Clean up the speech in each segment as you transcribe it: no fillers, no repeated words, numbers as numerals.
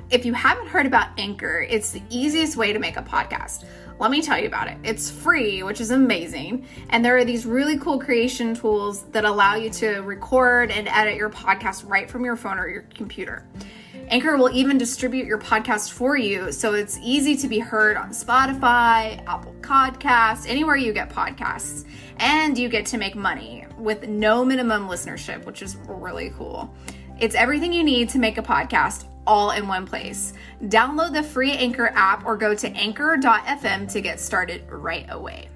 If you haven't heard about Anchor, it's the easiest way to make a podcast. Let me tell you about it. It's free, which is amazing. And there are these really cool creation tools that allow you to record and edit your podcast right from your phone or your computer. Anchor will even distribute your podcast for you, so it's easy to be heard on Spotify, Apple Podcasts, anywhere you get podcasts. And you get to make money with no minimum listenership, which is really cool. It's everything you need to make a podcast all in one place. Download the free Anchor app or go to anchor.fm to get started right away.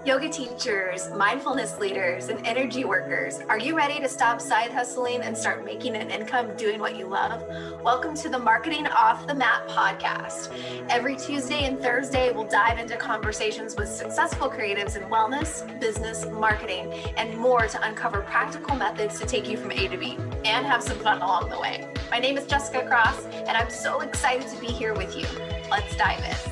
Yoga teachers, mindfulness leaders, and energy workers, are you ready to stop side hustling and start making an income doing what you love? Welcome to the Marketing Off the Mat podcast. Every Tuesday and Thursday, we'll dive into conversations with successful creatives in wellness, business, marketing, and more to uncover practical methods to take you from A to B and have some fun along the way. My name is Jessica Cross, and I'm so excited to be here with you. Let's dive in.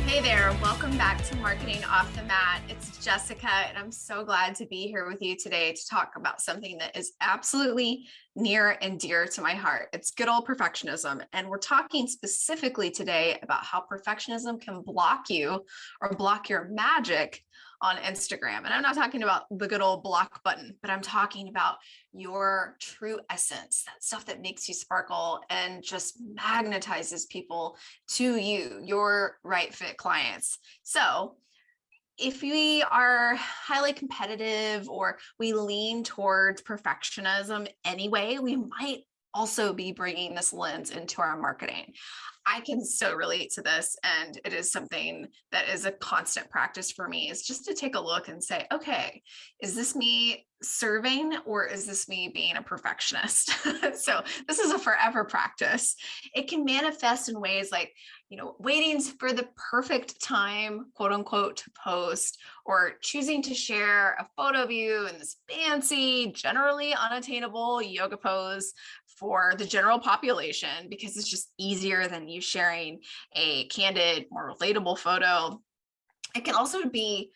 Hey there, welcome back to Marketing Off the Mat. It's Jessica, and I'm so glad to be here with you today to talk about something that is absolutely near and dear to my heart. It's good old perfectionism, and we're talking specifically today about how perfectionism can block you or block your magic on Instagram. And I'm not talking about the good old block button, but I'm talking about your true essence, that stuff that makes you sparkle and just magnetizes people to you, your right fit clients. So if we are highly competitive or we lean towards perfectionism anyway, we might also be bringing this lens into our marketing. I can so relate to this, and it is something that is a constant practice for me, is just to take a look and say, okay, is this me serving or is this me being a perfectionist? So this is a forever practice. It can manifest in ways like, waiting for the perfect time, quote unquote, to post, or choosing to share a photo of you in this fancy, generally unattainable yoga pose for the general population, because it's just easier than you sharing a candid, more relatable photo. It can also be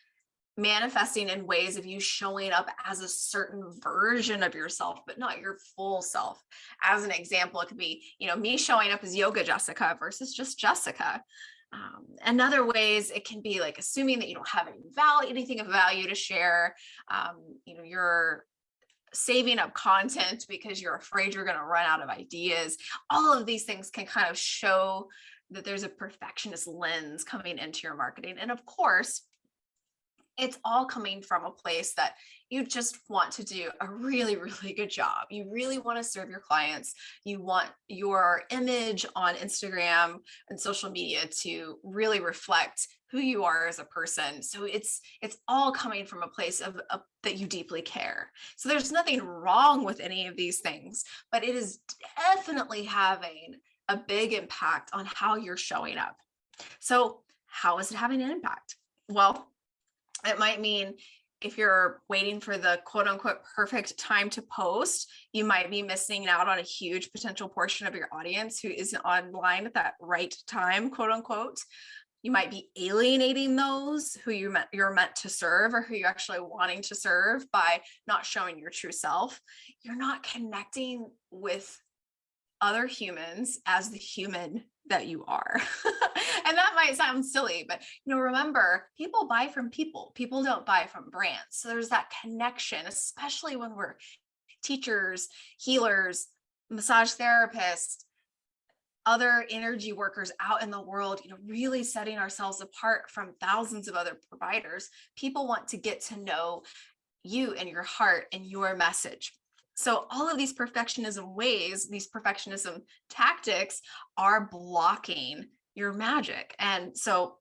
manifesting in ways of you showing up as a certain version of yourself, but not your full self. As an example, it could be, me showing up as Yoga Jessica versus just Jessica. And other ways, it can be like assuming that you don't have anything of value to share. You're saving up content because you're afraid you're going to run out of ideas. All of these things can kind of show that there's a perfectionist lens coming into your marketing. And of course, it's all coming from a place that you just want to do a really, really good job. You really want to serve your clients. You want your image on Instagram and social media to really reflect who you are as a person. So it's all coming from a place of that you deeply care. So there's nothing wrong with any of these things, but it is definitely having a big impact on how you're showing up. So how is it having an impact? Well, it might mean if you're waiting for the quote unquote perfect time to post, you might be missing out on a huge potential portion of your audience who isn't online at that right time, quote unquote. You might be alienating those who you're meant to serve or who you're actually wanting to serve by not showing your true self. You're not connecting with other humans as the human that you are. And that might sound silly, but remember, people buy from people. People don't buy from brands. So there's that connection, especially when we're teachers, healers, massage therapists, other energy workers out in the world, really setting ourselves apart from thousands of other providers. People want to get to know you and your heart and your message. So all of these perfectionism ways, these perfectionism tactics are blocking your magic. And so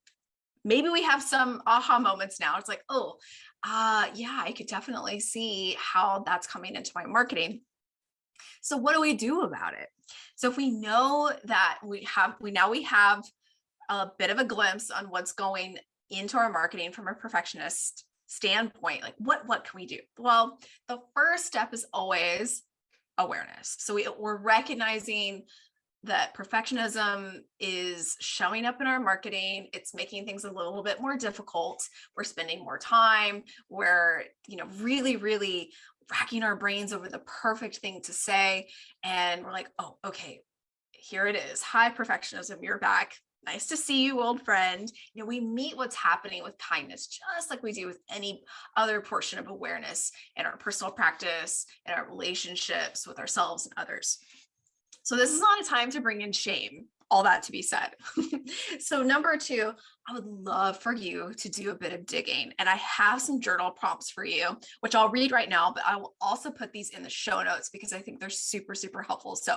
maybe we have some aha moments now. It's like, yeah, I could definitely see how that's coming into my marketing. So what do we do about it? So if we know that we have a bit of a glimpse on what's going into our marketing from a perfectionist standpoint, like what can we do? Well, the first step is always awareness. So we're recognizing that perfectionism is showing up in our marketing. It's making things a little bit more difficult. We're spending more time. We're, really, really racking our brains over the perfect thing to say. And we're like, oh, okay, here it is. Hi, perfectionism, you're back. Nice to see you, old friend. We meet what's happening with kindness, just like we do with any other portion of awareness in our personal practice, in our relationships with ourselves and others. So this is not a time to bring in shame, all that to be said. So number 2, I would love for you to do a bit of digging. And I have some journal prompts for you, which I'll read right now, but I will also put these in the show notes because I think they're super, super helpful. So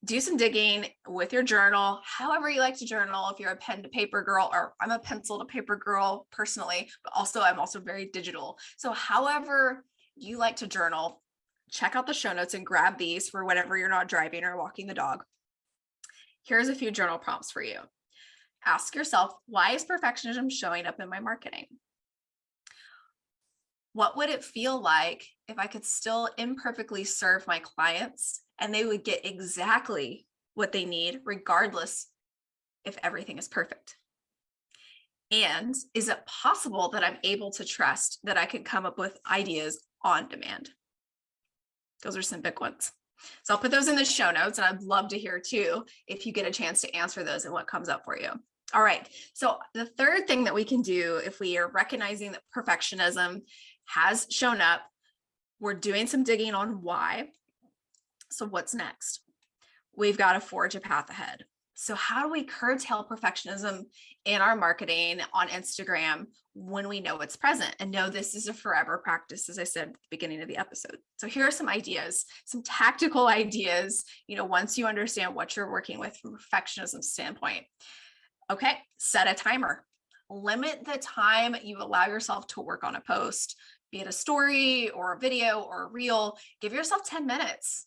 do some digging with your journal, however you like to journal. If you're a pen to paper girl, or I'm a pencil to paper girl personally, but I'm also very digital. So however you like to journal, check out the show notes and grab these for whenever you're not driving or walking the dog. Here's a few journal prompts for you. Ask yourself, why is perfectionism showing up in my marketing? What would it feel like if I could still imperfectly serve my clients and they would get exactly what they need, regardless if everything is perfect? And is it possible that I'm able to trust that I can come up with ideas on demand? Those are some big ones. So I'll put those in the show notes, and I'd love to hear too if you get a chance to answer those and what comes up for you. All right. So the third thing that we can do if we are recognizing that perfectionism has shown up, we're doing some digging on why. So what's next? We've got to forge a path ahead. So how do we curtail perfectionism in our marketing on Instagram when we know it's present and know this is a forever practice, as I said at the beginning of the episode? So here are some ideas, some tactical ideas, once you understand what you're working with from a perfectionism standpoint. Okay, set a timer. Limit the time you allow yourself to work on a post, be it a story or a video or a reel. Give yourself 10 minutes.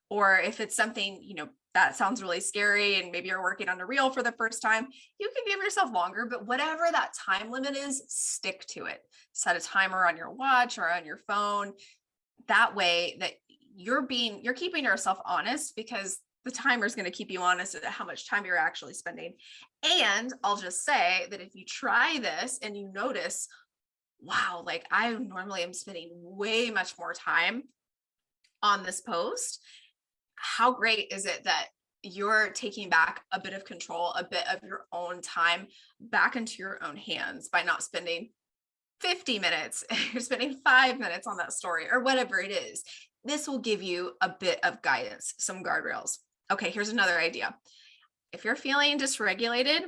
Or if it's something, that sounds really scary and maybe you're working on a reel for the first time, you can give yourself longer, but whatever that time limit is, stick to it. Set a timer on your watch or on your phone. That way that you're keeping yourself honest, because the timer is going to keep you honest at how much time you're actually spending. And I'll just say that if you try this and you notice, wow, like I normally am spending way much more time on this post, how great is it that you're taking back a bit of control, a bit of your own time back into your own hands by not spending 50 minutes, you're spending 5 minutes on that story or whatever it is. This will give you a bit of guidance, some guardrails. Okay, here's another idea. If you're feeling dysregulated,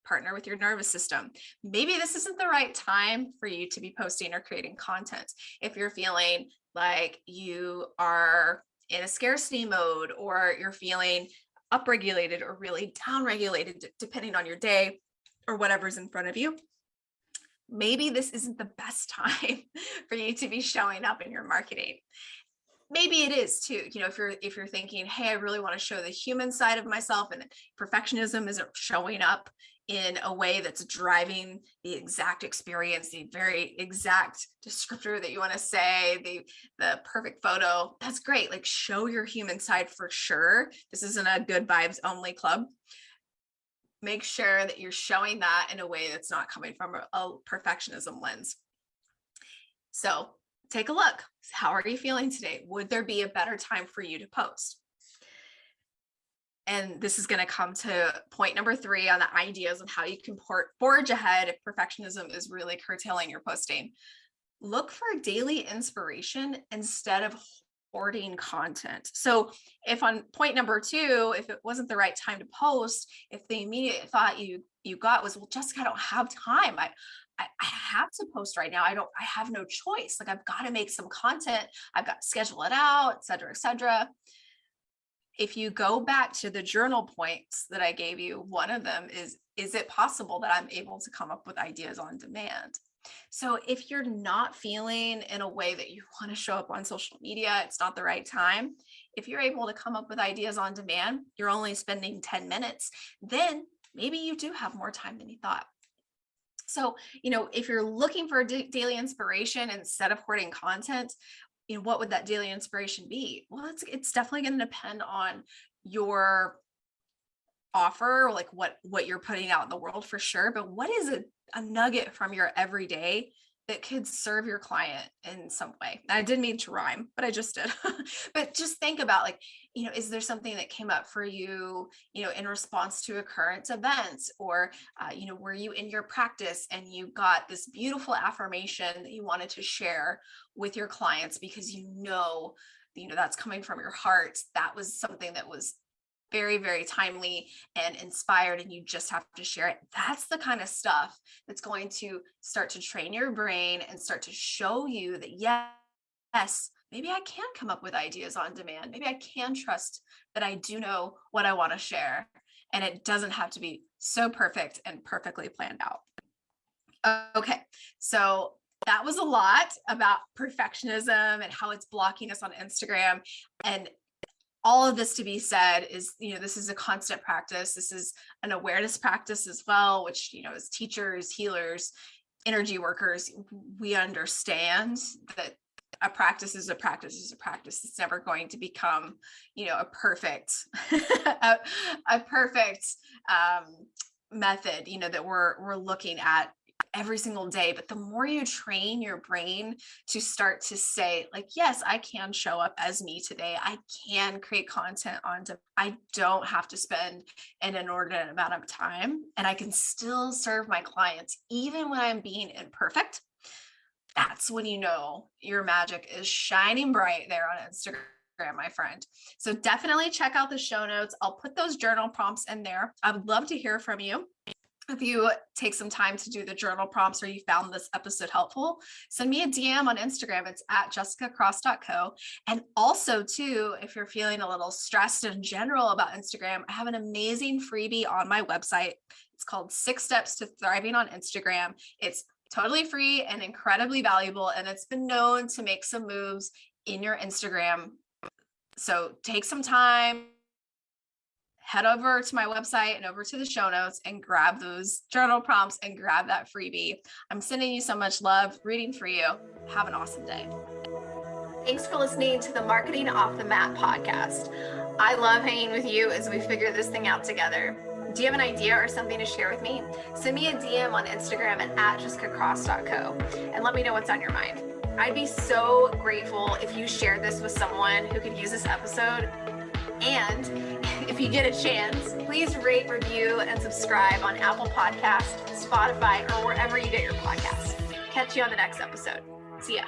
partner with your nervous system. Maybe this isn't the right time for you to be posting or creating content. If you're feeling like you are in a scarcity mode, or you're feeling upregulated or really downregulated, depending on your day or whatever's in front of you, maybe this isn't the best time for you to be showing up in your marketing. Maybe it is too, if you're thinking, hey, I really want to show the human side of myself and perfectionism isn't showing up in a way that's driving the exact experience, the very exact descriptor that you want to say, the perfect photo. That's great. Like, show your human side for sure. This isn't a good vibes only club. Make sure that you're showing that in a way that's not coming from a perfectionism lens. So take a look. How are you feeling today? Would there be a better time for you to post? And this is going to come to point number 3 on the ideas on how you can forge ahead if perfectionism is really curtailing your posting. Look for daily inspiration instead of hoarding content. So if on point number 2, if it wasn't the right time to post, if the immediate thought you got was, well, Jessica, I don't have time. I have to post right now. I have no choice. Like, I've got to make some content. I've got to schedule it out, et cetera, et cetera. If you go back to the journal points that I gave you, one of them is it possible that I'm able to come up with ideas on demand? So if you're not feeling in a way that you want to show up on social media, it's not the right time. If you're able to come up with ideas on demand, you're only spending 10 minutes, then maybe you do have more time than you thought. So, if you're looking for daily inspiration instead of hoarding content, what would that daily inspiration be? Well, it's definitely going to depend on your offer, like what you're putting out in the world for sure, but what is a nugget from your everyday that could serve your client in some way? I didn't mean to rhyme, but I just did. But just think about, like, is there something that came up for you, in response to a current event, or, were you in your practice and you got this beautiful affirmation that you wanted to share with your clients because that's coming from your heart. That was something that was very, very timely and inspired, and you just have to share it. That's the kind of stuff that's going to start to train your brain and start to show you that, yes, maybe I can come up with ideas on demand. Maybe I can trust that I do know what I want to share, and it doesn't have to be so perfect and perfectly planned out. Okay, so that was a lot about perfectionism and how it's blocking us on Instagram. And all of this to be said is, this is a constant practice. This is an awareness practice as well, which, as teachers, healers, energy workers, we understand that a practice is a practice is a practice. It's never going to become, a perfect, a perfect method, that we're looking at every single day. But the more you train your brain to start to say, like, yes, I can show up as me today. I can create content I don't have to spend an inordinate amount of time, and I can still serve my clients even when I'm being imperfect. That's when your magic is shining bright there on Instagram, my friend. So definitely check out the show notes. I'll put those journal prompts in there. I would love to hear from you. If you take some time to do the journal prompts, or you found this episode helpful, send me a DM on Instagram. It's at jessicacross.co. And also too, if you're feeling a little stressed in general about Instagram, I have an amazing freebie on my website. It's called 6 Steps to Thriving on Instagram. It's totally free and incredibly valuable, and it's been known to make some moves in your Instagram. So take some time, head over to my website and over to the show notes and grab those journal prompts and grab that freebie. I'm sending you so much love, rooting for you. Have an awesome day. Thanks for listening to the Marketing Off the Mat podcast. I love hanging with you as we figure this thing out together. Do you have an idea or something to share with me? Send me a DM on Instagram at jessicacross.co and let me know what's on your mind. I'd be so grateful if you shared this with someone who could use this episode. And if you get a chance, please rate, review, and subscribe on Apple Podcasts, Spotify, or wherever you get your podcasts. Catch you on the next episode. See ya.